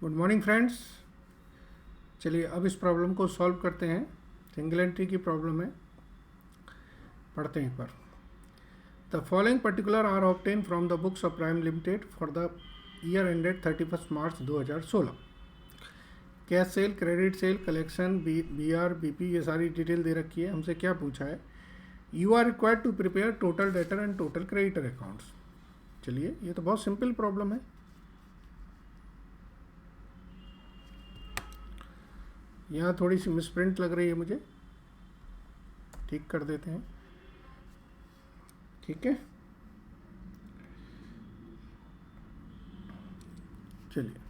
Good morning friends. चलिए अब इस प्रॉब्लम को सॉल्व करते हैं। सिंगल एंट्री की प्रॉब्लम है, पढ़ते हैं एक बार। The following particular are obtain from the books of Prime Limited for the year ended 31 March 2016। Cash sale, credit sale, collection, B R, BP, ये सारी डिटेल दे रखी है। हमसे क्या पूछा है, you are required to prepare total debtor and total creditor accounts. चलिए ये तो बहुत सिंपल प्रॉब्लम है। यहाँ थोड़ी सी मिसप्रिंट लग रही है मुझे, ठीक कर देते हैं। ठीक है, चलिए।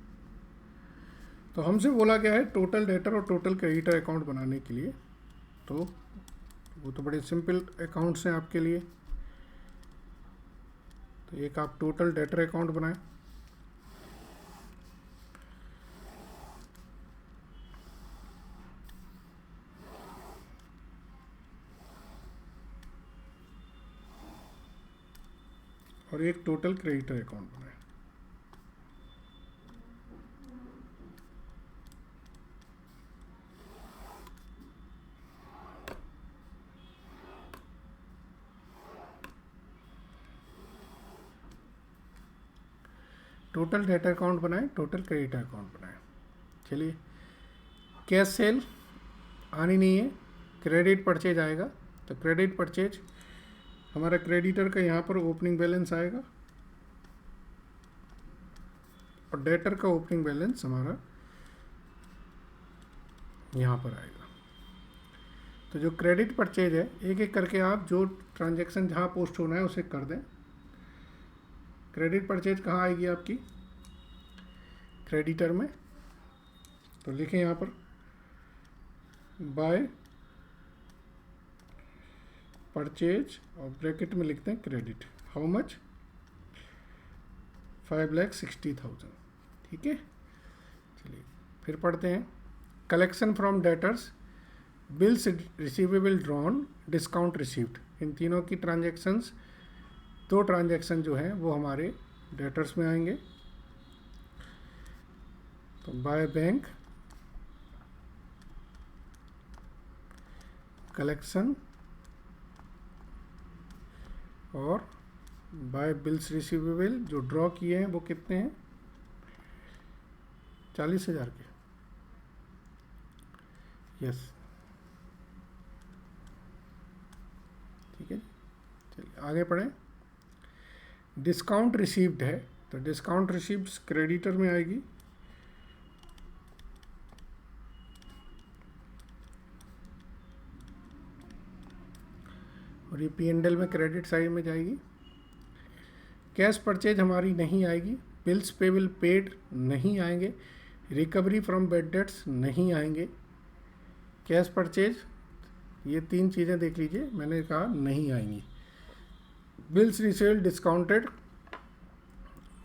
तो हमसे बोला गया है टोटल डेटर और टोटल क्रेडिटर अकाउंट बनाने के लिए। तो वो तो बड़े सिंपल अकाउंट्स हैं आपके लिए। तो एक आप टोटल डेटर अकाउंट बनाएं। और एक टोटल क्रेडिटर अकाउंट बनाएं। टोटल डेटर अकाउंट बनाएं, टोटल क्रेडिटर अकाउंट बनाएं। चलिए, कैश सेल आनी नहीं है, क्रेडिट परचेज आएगा। तो क्रेडिट परचेज हमारा क्रेडिटर का यहाँ पर ओपनिंग बैलेंस आएगा और डेटर का ओपनिंग बैलेंस हमारा यहाँ पर आएगा। तो जो क्रेडिट परचेज है, एक एक करके आप जो ट्रांजैक्शन जहाँ पोस्ट होना है उसे कर दें। क्रेडिट परचेज कहाँ आएगी आपकी, क्रेडिटर में। तो लिखें यहाँ पर बाय परचेज और ब्रैकेट में लिखते हैं क्रेडिट। How much, 5,60,000। ठीक है, चलिए फिर पढ़ते हैं। Collection from debtors, bills receivable drawn, discount received. इन तीनों की ट्रांजैक्शंस, दो ट्रांजैक्शन जो हैं वो हमारे डेटर्स में आएंगे। तो बाय बैंक कलेक्शन और बाय बिल्स रिसीवेबल जो ड्रॉ किए हैं वो कितने हैं, 40,000 के। यस, ठीक है। चलिए आगे पढ़ें। डिस्काउंट रिसीव्ड है, तो डिस्काउंट रिसीव्ड क्रेडिटर में आएगी। और ये P&L में क्रेडिट साइड में जाएगी। कैश परचेज हमारी नहीं आएगी, बिल्स पेबल पेड नहीं आएंगे, रिकवरी फ्रॉम बैड डेट्स नहीं आएंगे। कैश परचेज, ये तीन चीज़ें देख लीजिए, मैंने कहा नहीं आएंगी। Bills resale discounted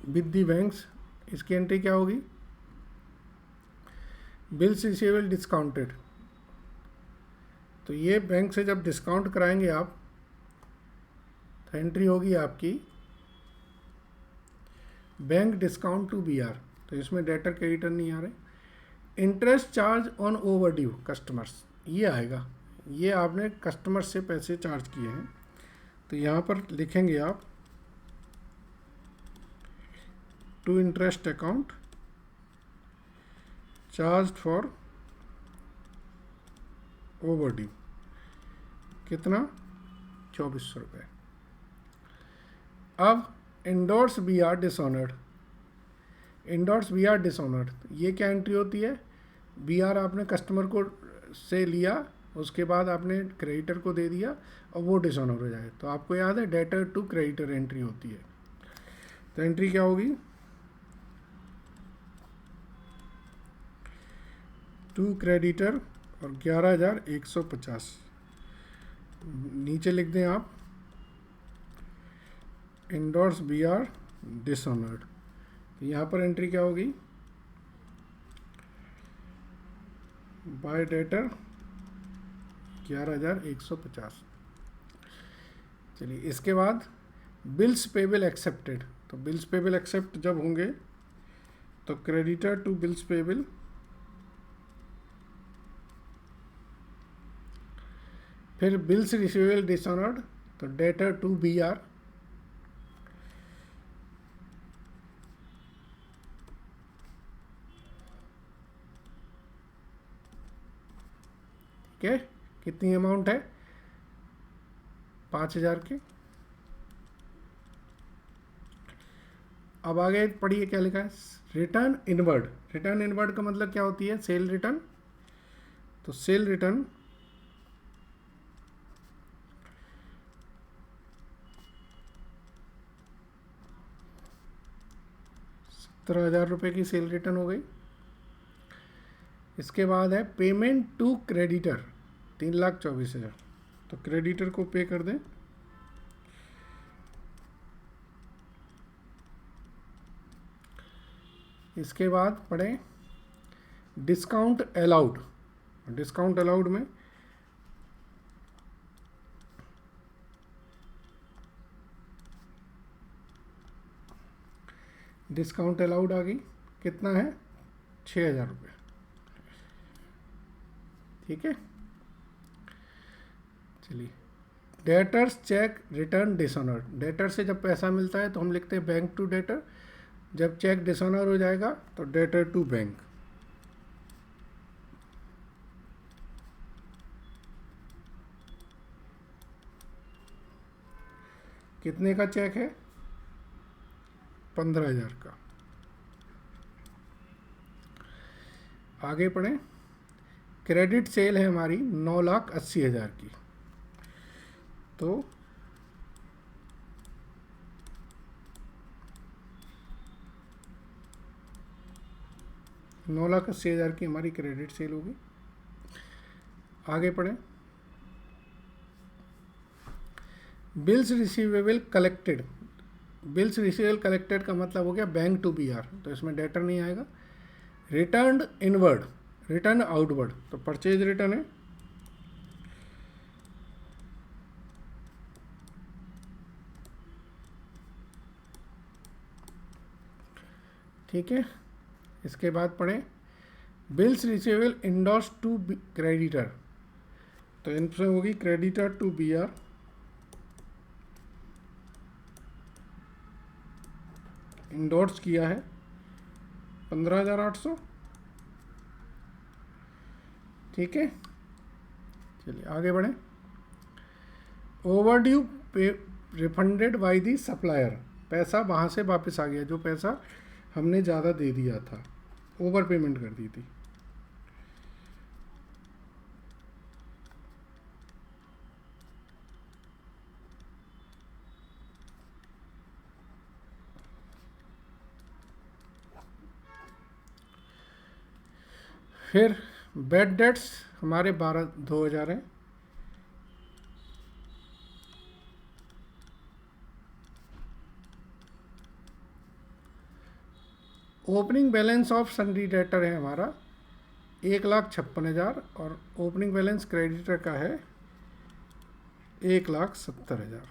with the banks, इसकी एंट्री क्या होगी, बिल्स रिसेबल डिस्काउंटेड। तो ये बैंक से जब डिस्काउंट कराएंगे आप, तो एंट्री होगी आपकी बैंक डिस्काउंट टू BR। तो इसमें डेटर क्रेडिटर नहीं आ रहे। Interest charge on over due customers, ये आएगा। ये आपने कस्टमर से पैसे चार्ज किए हैं, तो यहाँ पर लिखेंगे आप to interest account charge for over due, कितना, 2400 रुपये। अब endorse BR dishonoured, endorse BR dishonoured, ये क्या एंट्री होती है, BR आपने कस्टमर को से लिया, उसके बाद आपने क्रेडिटर को दे दिया और वो डिसऑनर हो जाए। तो आपको याद है डेटर टू क्रेडिटर एंट्री होती है। तो एंट्री क्या होगी, टू क्रेडिटर और 11,150। नीचे लिख दें आप इंडोर्स BR डिसऑनर्ड। तो यहाँ पर एंट्री क्या होगी, बाय डेटर 11,150। चलिए इसके बाद बिल्स पेबल एक्सेप्टेड। तो बिल्स पेबल एक्सेप्ट जब होंगे तो क्रेडिटर टू बिल्स पेबल, फिर बिल्स रिसीवेबल डिसऑनर्ड, तो डेटर टू बी आर, ठीक है। कितनी अमाउंट है? 5,000 की। अब आगे पढ़िए क्या लिखा है, रिटर्न इनवर्ड। रिटर्न इनवर्ड का मतलब क्या होती है? Cell return. तो सेल रिटर्न ₹17,000 की सेल रिटर्न हो गई। इसके बाद है पेमेंट टू क्रेडिटर, 3,24,000, तो क्रेडिटर को पे कर दें। इसके बाद पढ़ें डिस्काउंट अलाउड। डिस्काउंट अलाउड में डिस्काउंट अलाउड आ गई, कितना है? 6,000 रुपये, ठीक है। चलिए, debtors check return dishonoured. Debtor से जब पैसा मिलता है तो हम लिखते हैं बैंक टू डेटर, जब चेक डिसऑनर हो जाएगा तो डेटर टू बैंक। कितने का चेक है? 15,000 का। आगे पढ़ें, क्रेडिट सेल है हमारी 9,80,000 की, तो 9,80,000 की हमारी क्रेडिट सेल होगी। आगे पढ़ें, bills receivable collected. Bills receivable collected का मतलब हो गया बैंक टू बी आर, तो इसमें डेटर नहीं आएगा। रिटर्न इनवर्ड, रिटर्न आउटवर्ड, तो परचेज रिटर्न है। ठीक है। इसके बाद पढ़ें bills receivable endorse to creditor, तो इनसे होगी क्रेडिटर टू बी आर। इंडोर्स किया है 15,800, ठीक है। चलिए आगे बढ़ें, ओवरड्यू पे रिफंडेड बाय दी सप्लायर, पैसा वहाँ से वापस आ गया, जो पैसा हमने ज़्यादा दे दिया था, ओवर पेमेंट कर दी थी। फिर बैड डेट्स हमारे 2,000 हैं। ओपनिंग बैलेंस ऑफ सन्डी डेटर है हमारा 1,56,000 और ओपनिंग बैलेंस क्रेडिटर का है 1,70,000।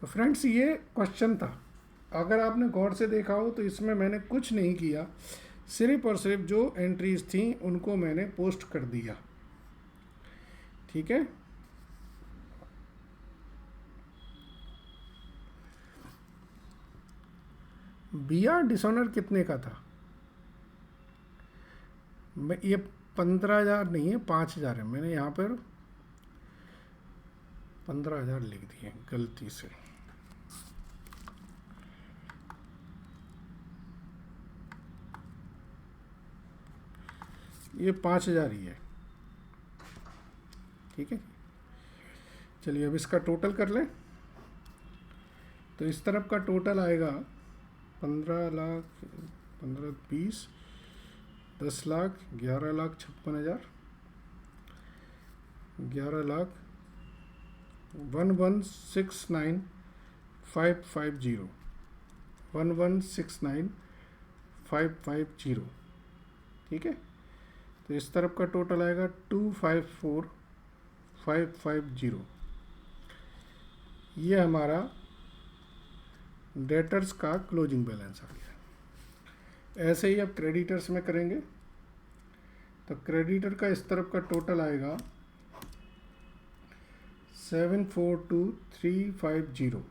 तो फ्रेंड्स ये क्वेश्चन था, अगर आपने गौर से देखा हो तो इसमें मैंने कुछ नहीं किया, सिर्फ और सिर्फ जो एंट्रीज थी उनको मैंने पोस्ट कर दिया, ठीक है। बी आर डिसऑनर कितने का था? मैं ये 15,000 नहीं है, 5,000 है। मैंने यहाँ पर 15,000 लिख दिए गलती से। ये 5,000 ही है, ठीक है। चलिए अब इसका टोटल कर लें, तो इस तरफ का टोटल आएगा 15 लाख, 15, 20, 10 लाख, 11,56,000, 11,00,000, 1169,550, 1169,550, ठीक है। तो इस तरफ का टोटल आएगा 254,550। ये हमारा डेटर्स का क्लोजिंग बैलेंस आ गया। ऐसे ही अब क्रेडिटर्स में करेंगे, तो क्रेडिटर का इस तरफ का टोटल आएगा 742350,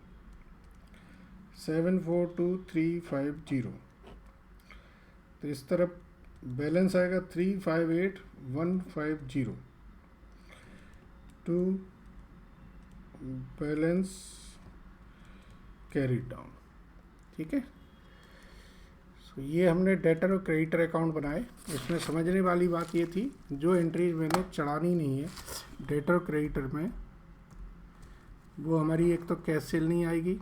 742350। तो इस तरफ बैलेंस आएगा 358150 टू बैलेंस कैरी डाउन। ठीक है, सो ये हमने डेटर और क्रेडिटर अकाउंट बनाए। इसमें समझने वाली बात ये थी, जो एंट्रीज मैंने चढ़ानी नहीं है डेटर और क्रेडिटर में, वो हमारी एक तो कैश सेल नहीं आएगी,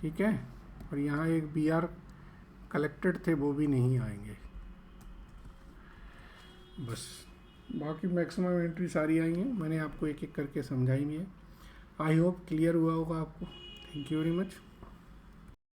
ठीक है, और यहाँ एक BR कलेक्टेड थे वो भी नहीं आएंगे। बस बाकी मैक्सिमम एंट्री सारी आई हैं, मैंने आपको एक एक करके समझाई भी है। आई होप क्लियर हुआ होगा आपको। Thank you very much.